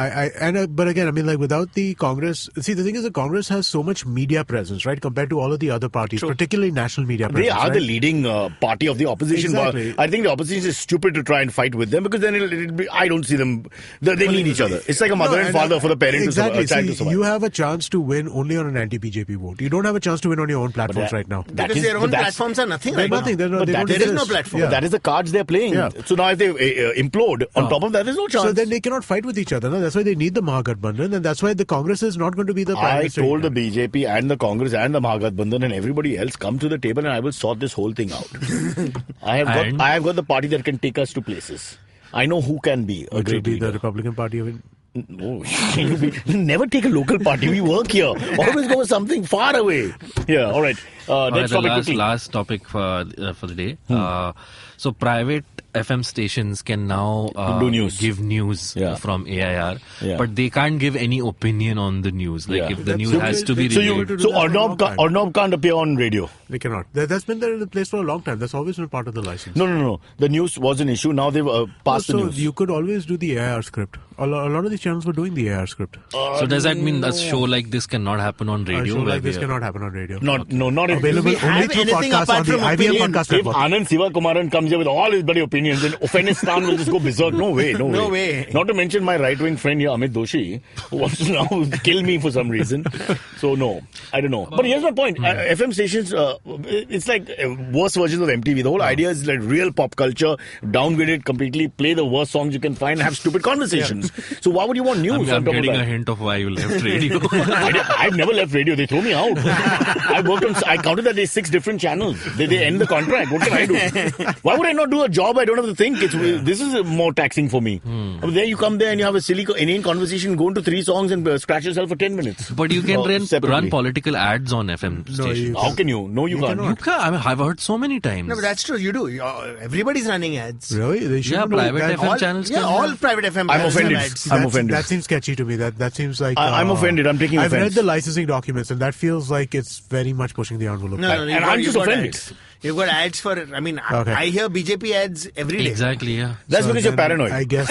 but again, I mean, like without the Congress, see, the thing is the Congress has so much media presence, right, compared to all of the other parties, particularly national media presence. They are the leading party of the opposition. Exactly. I think the opposition is stupid to try and fight with them because then it'll be, I don't see them, they need each other. It's like a mother and father for the parent to survive. You have a chance to win only on an anti-BJP vote. You don't have a chance to win on your own platforms right now. Because their own platforms are nothing right now. There is no platform. That is the cards they're playing. So now if they implode, on top of that, there's no chance. So then they cannot fight with each other. No? That's why they need the mahagathbandhan, and that's why the Congress is not going to be the Prime Minister. I told the BJP and the Congress and the mahagathbandhan and everybody else, come to the table and I will sort this whole thing out. I have got the party that can take us to places. I know who can be a great leader. The Republican Party of India? No, never take a local party. We work here. Always go with something far away. Yeah, all right. Next topic. Last topic for the day. So private FM stations can now give news from AIR, but they can't give any opinion on the news. Like if the news has to be reviewed. So Arnab can't appear on radio. They cannot. That's been there in the place for a long time. That's always been part of the license. No. The news was an issue. Now they've passed the news. So you could always do the AIR script. A lot of these channels were doing the AIR script. So does that mean a show like this cannot happen on radio? A show like this cannot happen on radio. Not available only through podcasts on the IVM podcast network. If Anand Sivakumaran comes here with all his bloody opinions, then Afghanistan will just go berserk. No way. Not to mention my right-wing friend here, Amit Doshi, who wants to now kill me for some reason. So no, I don't know. But here's my point. FM stations, it's like worse versions of MTV. The whole idea is like real pop culture, downgrade it completely, play the worst songs you can find, have stupid conversations. So why would you want news? I'm getting a hint of why you left radio. I've never left radio. They throw me out. I counted that there's 6 different channels. They end the contract. What can I do? Why would I not do a job I don't have to think? This is more taxing for me. There you come there and you have a silly, inane conversation, go into 3 songs and scratch yourself for 10 minutes. But you can run political ads on FM stations. How can you? No, you can't. You can't. I mean, I've heard so many times. No, but that's true. You do. Everybody's running ads. Really? They should private FM channels. Yeah, all private FM. I'm offended. I'm offended. That seems sketchy to me. That seems like I'm offended. I'm taking offense. I've read the licensing documents, and that feels like it's very much pushing the envelope. No, and I'm just offended. You've got ads for it. I mean, I hear BJP ads every day. Exactly, yeah. That's because you're paranoid. I guess.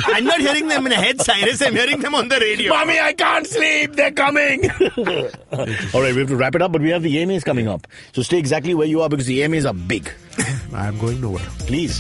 I'm not hearing them in a head, Cyrus. I'm hearing them on the radio. Mommy, I can't sleep. They're coming. All right, we have to wrap it up, but we have the AMAs coming up. So stay exactly where you are because the AMAs are big. I'm going nowhere. Please.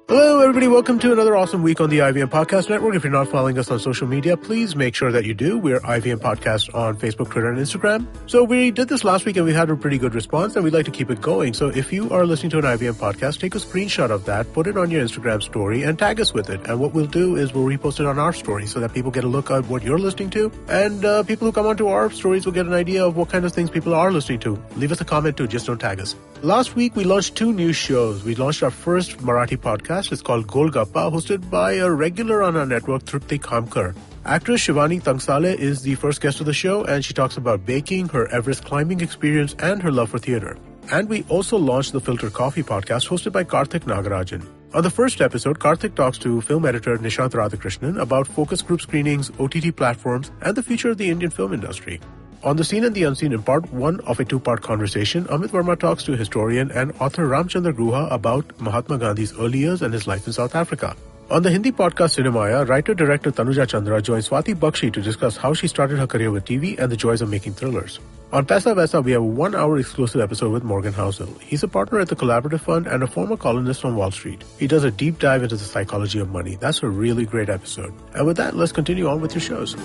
Hello, everybody. Welcome to another awesome week on the IVM Podcast Network. If you're not following us on social media, please make sure that you do. We're IVM Podcast on Facebook, Twitter, and Instagram. So we did this last week and we had a pretty good response and we'd like to keep it going. So if you are listening to an IVM podcast, take a screenshot of that, put it on your Instagram story and tag us with it. And what we'll do is we'll repost it on our story so that people get a look at what you're listening to. And people who come onto our stories will get an idea of what kind of things people are listening to. Leave us a comment too, just don't tag us. Last week, we launched 2 new shows. We launched our first Marathi podcast. It's called Golgappa, hosted by a regular on our network, Trupti Kamkar. Actress Shivani Tangsale is the first guest of the show, and she talks about baking, her Everest climbing experience, and her love for theater. And we also launched the Filter Coffee podcast, hosted by Karthik Nagarajan. On the first episode, Karthik talks to film editor Nishant Radhakrishnan about focus group screenings, OTT platforms, and the future of the Indian film industry. On The Seen and the Unseen, in part 1 of a 2-part conversation, Amit Verma talks to historian and author Ramchandra Guha about Mahatma Gandhi's early years and his life in South Africa. On the Hindi podcast Cinemaya, writer-director Tanuja Chandra joins Swati Bakshi to discuss how she started her career with TV and the joys of making thrillers. On Paisa Vaisa, we have a 1-hour exclusive episode with Morgan Housel. He's a partner at the Collaborative Fund and a former columnist from Wall Street. He does a deep dive into the psychology of money. That's a really great episode. And with that, let's continue on with your shows.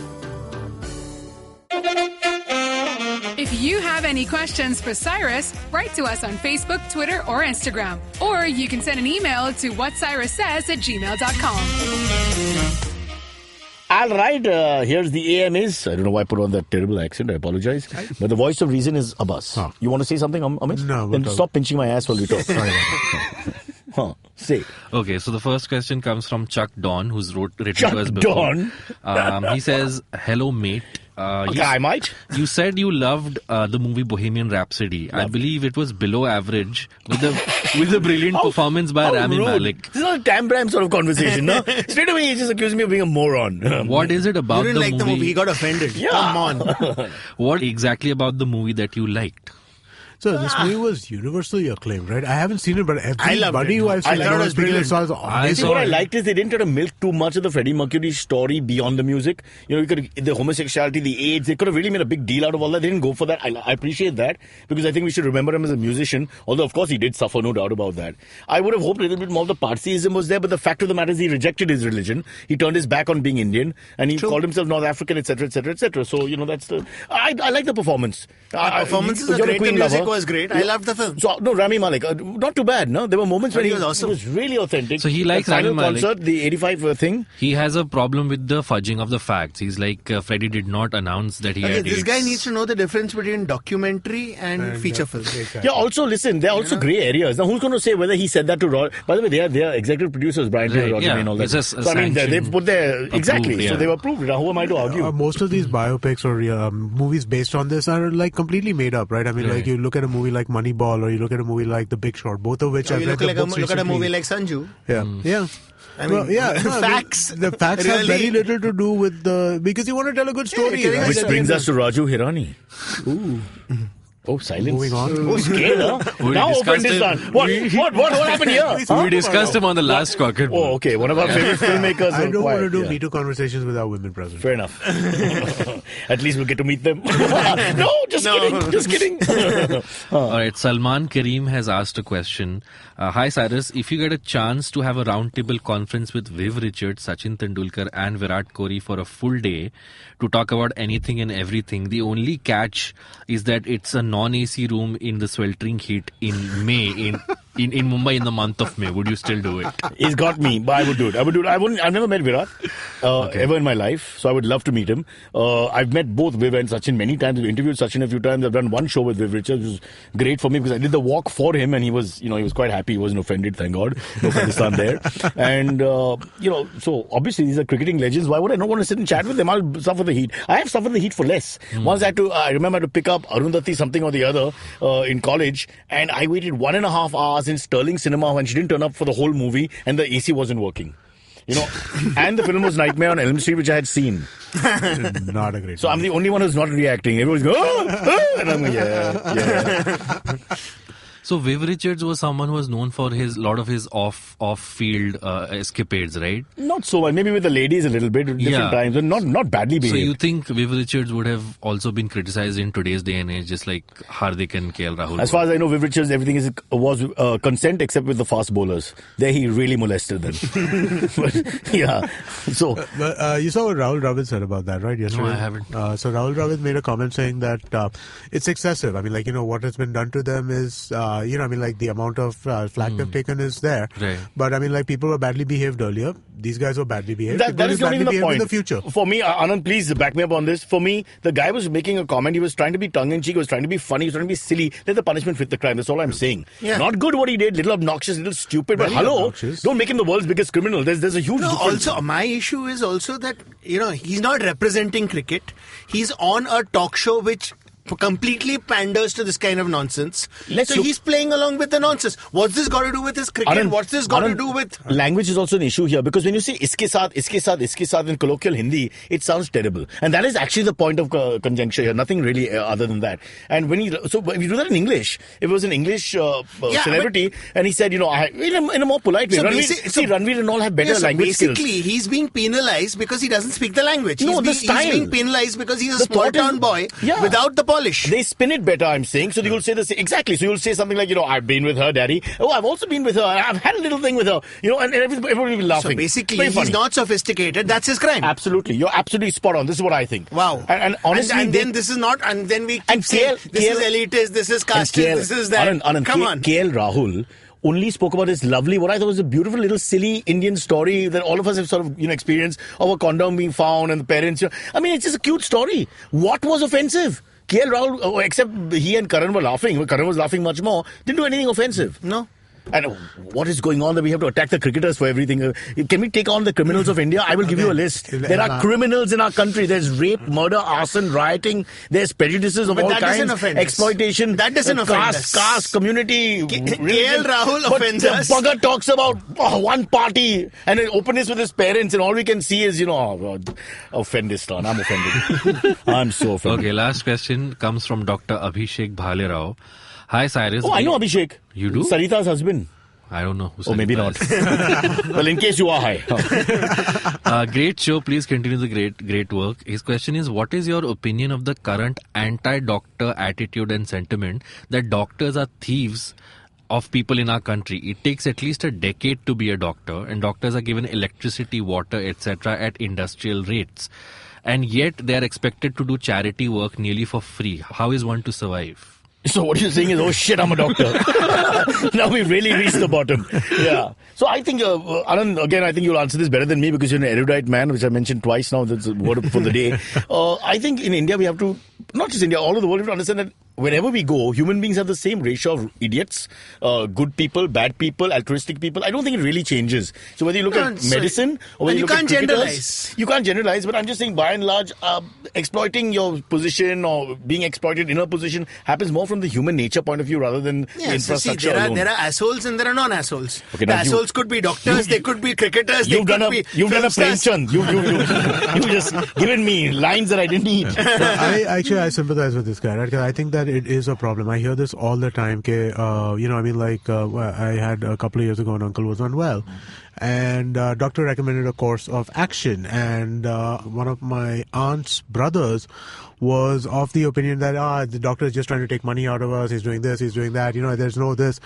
If you have any questions for Cyrus, write to us on Facebook, Twitter, or Instagram. Or you can send an email to whatcyrussays@gmail.com. All right, here's the AMAs. I don't know why I put on that terrible accent. I apologize. But the voice of reason is Abbas. Huh. You want to say something, Amit? No. Then stop pinching my ass while we talk. Say. Okay, so the first question comes from Chuck Don, who's written to us before. He says, "Hello, mate. I might. You said you loved the movie Bohemian Rhapsody. I believe it was below average with a brilliant performance by Rami Malek. This is not a Tam-Bram sort of conversation, no? Straight away he just accused me of being a moron. What is it about you didn't like the movie? He got offended. Yeah. Come on. What exactly about the movie that you liked? So this movie was universally acclaimed, right? I haven't seen it, but everybody who I've seen was brilliant. What I liked is they didn't try to milk too much of the Freddie Mercury story beyond the music. You know, the homosexuality, the AIDS, they could have really made a big deal out of all that. They didn't go for that. I appreciate that because I think we should remember him as a musician. Although, of course, he did suffer, no doubt about that. I would have hoped a little bit more of the Parsiism was there, but the fact of the matter is he rejected his religion. He turned his back on being Indian and he called himself North African, etc., etc., etc. So, you know, that's the... I like the performance. The performances are great. The music was great. I loved the film. So, no, Rami Malek, not too bad, no? There were moments when he was awesome. He was really authentic. So he likes Rami Rami Malek. Concert, the 85 thing. He has a problem with the fudging of the facts. He's like, Freddie did not announce that he had this guy needs to know the difference between documentary and feature film. Exactly. Yeah, also, listen, there are also grey areas. Now, who's going to say whether he said that to Roger? By the way, they are executive producers, Brian Taylor, Roger May and all that. So, I mean, they've put their... Exactly. Yeah. So they've approved it. Now, who am I to argue? Most of these biopics or movies based on this are like completely made up, right? I mean, like you look at a movie like Moneyball or you look at a movie like The Big Short, both of which I've read the books look at a movie like Sanju. Yeah. I mean, facts. The facts have very little to do with because you want to tell a good story. Right? Which brings us to Raju Hirani. Ooh. Oh, silence. Moving on. Oh, scared, huh? Now open this one. What happened here? We discussed him on the last Cockett. Oh, okay. One of our favorite filmmakers. I don't want to do Me Too conversations without women present. Fair enough. At least we'll get to meet them. No, just kidding. All right, Salman Kareem has asked a question. Hi, Cyrus. If you get a chance to have a roundtable conference with Viv Richards, Sachin Tendulkar and Virat Kohli for a full day to talk about anything and everything, the only catch is that it's a non-AC room in the sweltering heat in May, in Mumbai in the month of May. Would you still do it? He's got me, but I would do it. I've never met Virat ever in my life, so I would love to meet him. I've met both Viv and Sachin many times. I've interviewed Sachin a few times. I've done one show with Viv Richards, which was great for me because I did the walk for him and he was quite happy. He wasn't offended, thank God. No Pakistan there. And, so obviously these are cricketing legends. Why would I not want to sit and chat with them? I'll suffer the heat. I have suffered the heat for less. Once I remember I had to pick up Arundhati something or the other in college and I waited 1.5 hours in Sterling Cinema when she didn't turn up for the whole movie and the AC wasn't working. And the film was Nightmare on Elm Street, which I had seen. Not a great So movie. I'm the only one who's not reacting. Everyone's going, and I'm like, yeah. So Viv Richards was someone who was known for a lot of his off-field escapades, right? Not so much. Maybe with the ladies a little bit, different times, but not badly behaved. So you think Viv Richards would have also been criticized in today's day and age, just like Hardik and KL Rahul? As far as I know, Viv Richards, everything was consent except with the fast bowlers. There he really molested them. But, yeah. So you saw what Rahul Dravid said about that, right? Yesterday? No, I haven't. So Rahul Dravid made a comment saying that it's excessive. I mean, what has been done to them is... the amount of flack they've taken is there. Right. But, people were badly behaved earlier. These guys were badly behaved. That is not even the point. In the future. For me, Anand, please back me up on this. For me, the guy was making a comment. He was trying to be tongue-in-cheek. He was trying to be funny. He was trying to be silly. Let the punishment fit the crime. That's all I'm saying. Yeah. Not good what he did. Little obnoxious, little stupid. But don't make him the world's biggest criminal. There's a huge difference. Also, my issue is also that, he's not representing cricket. He's on a talk show which completely panders to this kind of nonsense. Let's So look- he's playing along with the nonsense. What's this got to do with his cricket? Anand, What's this got to Anand, do with... Language is also an issue here, because when you say iske saath in colloquial Hindi, it sounds terrible. And that is actually the point of conjuncture here. Nothing really other than that. And when you do that in English, if it was an English celebrity, and he said, in a more polite way. Ranveer and all have better language skills. Basically, he's being penalized because he doesn't speak the language. No, He's being penalized because he's a small town boy without the polish. They spin it better, I'm saying. So you'll say this exactly. So you'll say something like, I've been with her, daddy. Oh, I've also been with her. I've had a little thing with her. And everybody will be laughing. So basically, he's not sophisticated. That's his crime. Absolutely. You're absolutely spot on. This is what I think. Wow. And honestly... And then this is not... And then we keep saying, this is elitist, this is casteist, this is that. Anand, Come on. KL Rahul only spoke about this lovely, what I thought was a beautiful little silly Indian story that all of us have sort of, experienced, of a condom being found and the parents. I mean, it's just a cute story. What was offensive? KL Rahul, except he and Karan were laughing. Karan was laughing much more. Didn't do anything offensive. No. And what is going on that we have to attack the cricketers for everything? Can we take on the criminals of India? I will give you a list. There are criminals in our country. There's rape, murder, arson, rioting. There's prejudices of all kinds. Exploitation. That doesn't offend us. Caste, community. KL Rahul offends us. But the bugger talks about one party and an openness with his parents, and all we can see is, offendistan. I'm offended. I'm so offended. Okay, last question comes from Dr. Abhishek Bhalerao. Hi, Cyrus. Oh, I know Abhishek. You do? Sarita's husband. I don't know. Oh, maybe not. Well, in case you are high. Great show. Please continue the great work. His question is, what is your opinion of the current anti-doctor attitude and sentiment that doctors are thieves of people in our country? It takes at least a decade to be a doctor, and doctors are given electricity, water, etc. at industrial rates. And yet they are expected to do charity work nearly for free. How is one to survive? So what you're saying is, oh shit, I'm a doctor. Now we've really reached the bottom. Yeah. So I think, Anand, again, I think you'll answer this better than me because you're an erudite man, which I mentioned twice now. That's a word for the day. I think in India we have to, not just India, all over the world, we have to understand that wherever we go, human beings have the same ratio of idiots, good people, bad people, altruistic people. I don't think it really changes. So whether you look at medicine or whether you look at cricketers, you can't generalize. But I'm just saying, by and large, exploiting your position or being exploited in a position happens more from the human nature point of view rather than the infrastructure alone. There are assholes and there are non-assholes. Okay, the assholes could be doctors, they could be cricketers, you've done a Premchand. You just given me lines that I didn't need. I sympathize with this guy, right? Because I think that it is a problem. I hear this all the time. I had a couple of years ago, an uncle was unwell, and doctor recommended a course of action, and one of my aunt's brothers was of the opinion that the doctor is just trying to take money out of us, he's doing this, he's doing that, there's no this.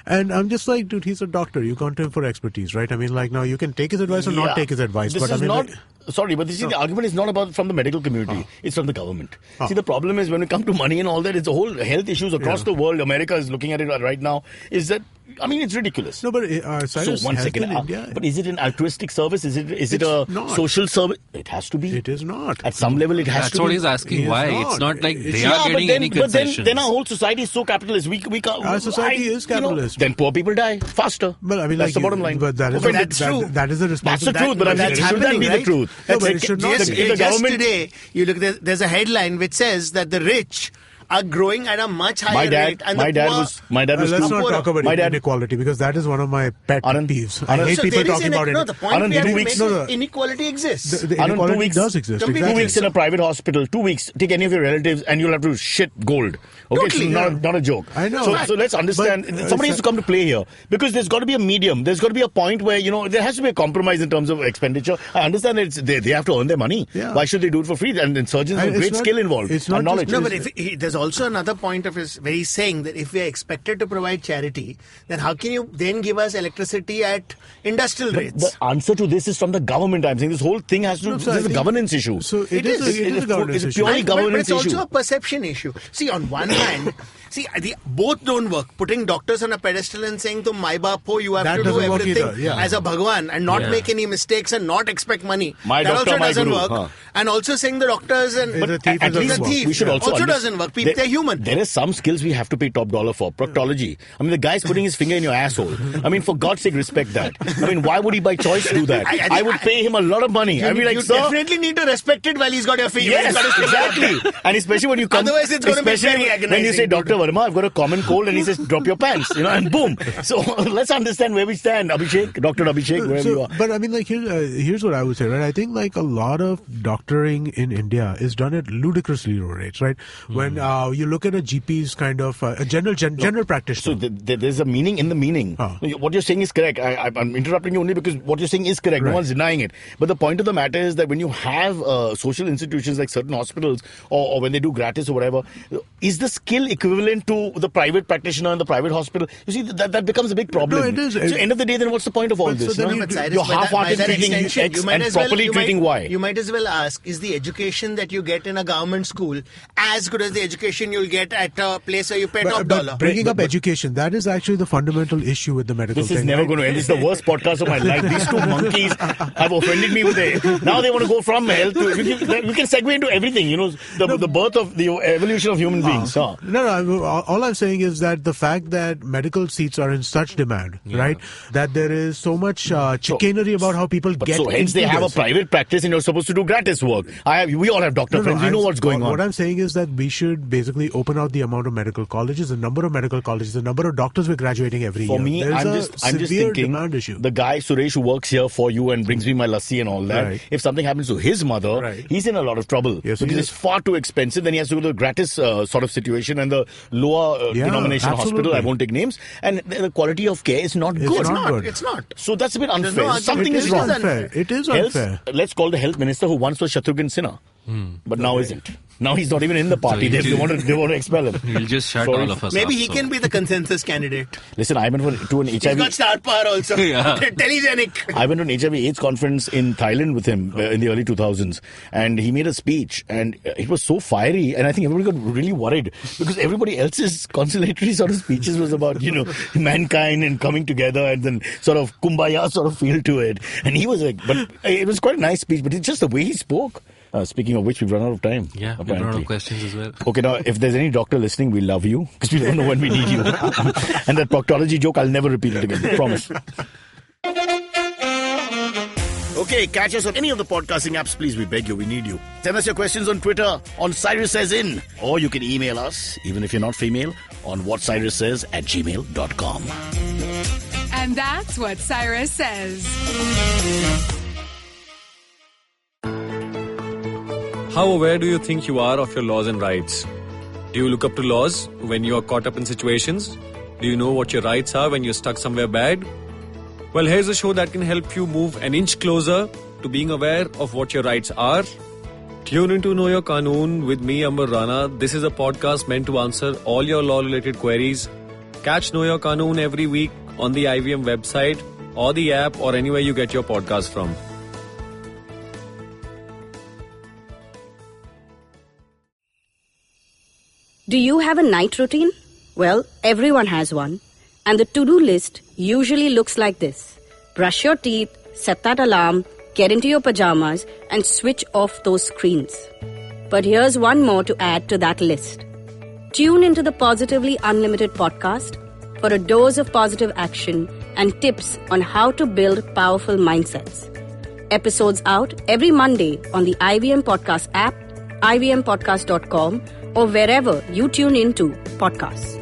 And I'm just like, dude, he's a doctor, you come to him for expertise, right? I mean, like, now you can take his advice or not take his advice. This but is I mean, not... Sorry, but the argument is not about from the medical community. It's from the government. See, the problem is when we come to money and all that, it's a whole health issues across the world. America is looking at it right now. Is that, I mean, it's ridiculous. No, but Cyrus, so one second, India, but is it an altruistic service? Is it a social service? It has to be. It is not. At some level, it has That's to be. what he's asking. Why? It's not like they are getting any concessions. But then our whole society is so capitalist. We can't. Our society is capitalist. Then poor people die faster. Well, I mean, that's the bottom line. But that's true. That is the responsibility. That's the truth, but that should not be the truth. No, but it should not. Just today, you look. There's a headline which says that the rich are growing at a much higher rate. And my dad was. Let's not talk about inequality because that is one of my pet peeves. I hate people talking about it. No, the point inequality exists. The inequality does exist. 2 weeks in a private hospital. 2 weeks. Take any of your relatives, and you'll have to shit gold. Okay, totally, it's not a joke. I know. So let's understand. Somebody has to come to play here because there's got to be a medium. There's got to be a point where there has to be a compromise in terms of expenditure. I understand that they have to earn their money. Yeah. Why should they do it for free? And surgeons have great skill involved. It's not knowledge. No, but there's also another point of his where he's saying that if we are expected to provide charity, then how can you then give us electricity at industrial rates? The answer to this is from the government. I'm saying this whole thing has to. This is a governance issue. So it is a governance issue. It's purely governance issue. But it's also a perception issue. See, on one hand, See, both don't work. Putting doctors on a pedestal and saying to my baap ho, you have That to do doesn't work everything either, as a Bhagwan and not make any mistakes and not expect money. My that doctor, also my doesn't guru, work. huh. And also saying the doctors and But at least a thief. we should also doesn't work. People, they're human. There are some skills we have to pay top dollar for. Proctology. I mean, the guy's putting his finger in your asshole. I mean, for God's sake, respect that. I mean, why would he by choice do that? I would pay him a lot of money. I'd be like, you sir, definitely need to respect it while he's got your finger. yes, exactly. And especially when you come, Otherwise, it's going to be very agonizing. when you say, Dr. Verma, I've got a common cold, and he says, drop your pants, and boom. So let's understand where we stand, Abhishek, Dr. Abhishek, wherever you are. But I mean, like, here's what I would say, right? I think like a lot of doctoring in India is done at ludicrously low rates, right? When you look at a GP's kind of a general practitioner. So there's a meaning in the meaning. What you're saying is correct. I'm interrupting you only because what you're saying is correct. Right. No one's denying it. But the point of the matter is that when you have social institutions like certain hospitals or when they do gratis or whatever, is the skill equivalent to the private practitioner in the private hospital? You see, that becomes a big problem. No, it is. So end of the day, then what's the point of all But so this? then no? you But Cyrus, You're by that half-hearted treating extension, X and properly treating Y. You might as well ask, is the education that you get in a government school as good as the education you'll get at a place where you pay top dollar? Bringing up education, that is actually the fundamental issue with the medical This thing. is never right? going to end. This is the worst podcast of my life. These two monkeys have offended me with it. Now they want to go from health to... We can segue into everything, the birth of the evolution of human beings. Huh? No, all I'm saying is that the fact that medical seats are in such demand, right, that there is so much chicanery about how people get So hence they into have this. a private practice and you're supposed to do gratis work. We all have doctor friends. We know what's going on. What I'm saying is that we should basically open out the amount of medical colleges, the number of medical colleges, the number of doctors we're graduating every year. For me, There's I'm a just severe thinking demand issue. the guy Suresh who works here for you and brings me my lassi and all that. Right. If something happens to his mother, Right. he's in a lot of trouble Yes, because he it's is. far too expensive. Then he has to go to the gratis sort of situation and the lower denomination absolutely. hospital. I won't take names, and the quality of care is not It's good. not good. It's not. So that's a bit unfair. no argument. Something It is is wrong. unfair. It is Health- unfair. Let's call the health minister who once was Shatrughan Sinha, but now isn't. Now he's not even in the party. So They want to expel him. He'll just shut Sorry. all of us Maybe up, he so. can be the consensus candidate. Listen, I went to an He's HIV. got star power also. Yeah. Telegenic. I went to an HIV/AIDS conference in Thailand with him in the early 2000s, and he made a speech, and it was so fiery, and I think everybody got really worried because everybody else's consolatory sort of speeches was about mankind and coming together, and then sort of kumbaya sort of feel to it, and he was like, but it was quite a nice speech, but it's just the way he spoke. Speaking of which, we've run out of time. Yeah, we apparently. run out of questions as well. Okay, now, if there's any doctor listening, we love you because we don't know when we need you. And that proctology joke, I'll never repeat it again. Promise. Okay, catch us on any of the podcasting apps, please. We beg you, we need you. Send us your questions on Twitter, on Cyrus Says In. Or you can email us, even if you're not female, on whatcyrussays@gmail.com. And that's what Cyrus says. How aware do you think you are of your laws and rights? Do you look up to laws when you are caught up in situations? Do you know what your rights are when you're stuck somewhere bad? Well, here's a show that can help you move an inch closer to being aware of what your rights are. Tune into Know Your Qanoon with me, Amber Rana. This is a podcast meant to answer all your law-related queries. Catch Know Your Qanoon every week on the IVM website or the app or anywhere you get your podcast from. Do you have a night routine? Well, everyone has one. And the to-do list usually looks like this. Brush your teeth, set that alarm, get into your pajamas, and switch off those screens. But here's one more to add to that list. Tune into the Positively Unlimited podcast for a dose of positive action and tips on how to build powerful mindsets. Episodes out every Monday on the IVM Podcast app, ivmpodcast.com, or wherever you tune into podcasts.